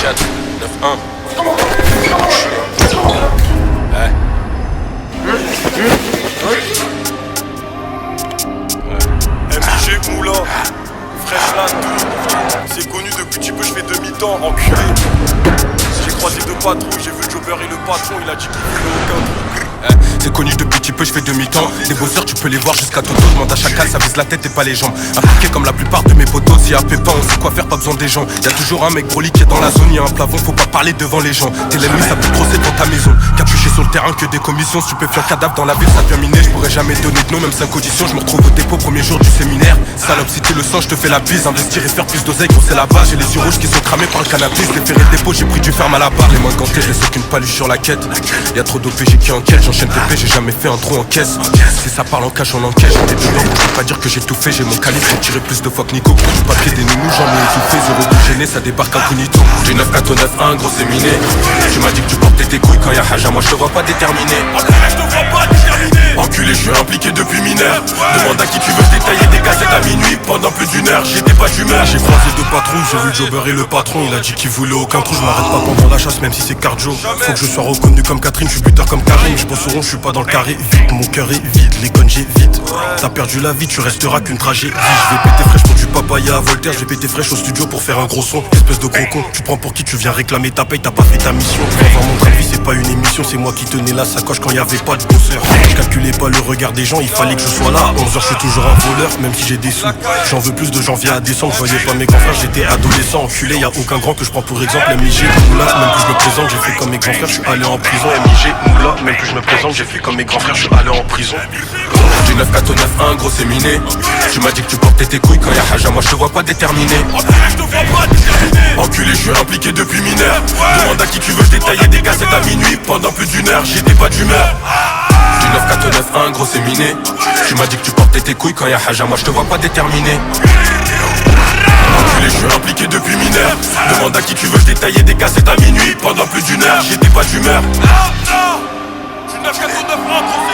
4, 9, 1. MJ Moula, fraîche là, c'est connu depuis petit peu, je fais demi-temps, enculé. J'ai croisé deux patrouilles, j'ai vu Jobber et le patron, il a dit qu'il voulait aucun truc. C'est connu depuis petit peu, je fais demi-temps. Les bosseurs, tu peux les voir jusqu'à Toto. Demande à chacal, ça vise la tête et pas les jambes. Impliqué comme la plupart de mes potos. S'il y a pépin, on sait quoi faire, pas besoin des gens. Y'a toujours un mec broli qui est dans la zone. Y'a un plafond, faut pas parler devant les gens. T'es l'ennemi, ça peut crosser dans ta maison. Capuché sur le terrain, que des commissions. Stupéfiant cadavre dans la ville, ça devient miné. Je pourrais jamais donner de nom, même 5 auditions. Je me retrouve au dépôt, premier jour du séminaire. Salope, si t'es le sang, je te fais la bise. Investir et faire plus d'oseille, gros, c'est la base. J'ai les yeux rouges qui sont cramés par le cannabis. Déféré le dépôt, j'ai pris du ferme à la barre. Les mains gantées, je laisse aucune paluche sur la quête. Y'a trop d'OPG qui enquête, j'enchaîne TP, j'ai jamais fait un trou en caisse. Si ça parle en cash, on encaisse. J'étais dedans, je peux pas dire que j'ai tout fait. J'ai mon calibre, j'ai tiré plus de fois que Nico. Du papier des nounous, j'en ai étouffé. Zéro coup gêné, ça débarque incognito. J'ai 9 4 9 1, gros c'est miné. Tu m'as dit que tu portais tes couilles quand y'a Haja, moi je te vois pas déterminé. Je te vois pas déterminé. Enculé, je suis impliqué depuis mineur. Demande à qui tu veux détailler des gazettes à minuit. Pendant plus d'une heure, j'étais pas d'humeur. J'ai croisé deux patrouilles, j'ai vu le Jobber et le patron. Il a dit qu'il voulait aucun trou, je m'arrête pas pendant la chasse même si c'est cardio. Faut que je sois reconnu comme Catherine, je suis buteur comme Karim. Je bosse au rond, je suis pas dans le carré. Vite, mon cœur est vide, les connes j'ai vite. T'as perdu la vie, tu resteras qu'une tragédie. Je vais péter fraîche pour du papaya à Voltaire. Je vais péter fraîche au studio pour faire un gros son. Espèce de gros con, tu prends pour qui tu viens réclamer ta paye, t'as pas fait ta mission. Viens voir mon train de vie, c'est pas une émission, c'est moi qui tenais la sacoche quand y avait pas de bosseur. Je calculais pas le regard des gens, il fallait que je sois là. À 11h, je suis toujours un voleur, même si j'ai des sous. J'en veux plus de janvier à décembre, je voyais pas mes grands frères, j'étais adolescent, enculé. Y'a aucun grand que je prends pour exemple. MJ Moula, même que je me présente, j'ai fait comme mes grands frères, je suis allé en prison. MJ Moula, même que je me présente, j'ai fait comme mes grands frères, je suis allé en prison. J'ai 9 4 9 1, gros c'est miné. Tu m'as dit que tu portais tes couilles quand y'a Haja, moi je te vois pas déterminé. Je te vois pas déterminé. Enculé, je suis impliqué depuis mineur. Demande à qui tu veux, je détaillais des gazettes à minuit. Pendant plus d'une heure, j'étais pas d'humeur. J'ai 9 4 9 1, gros c'est miné. Tu m'as dit que tu portais tes couilles quand y'a Haja, moi je te vois pas déterminé. Enculé, je suis impliqué depuis mineur. Demande à qui tu veux, je détaillais des gazettes à minuit. Pendant plus d'une heure, j'étais pas d'humeur. J'ai 9 4 9 1,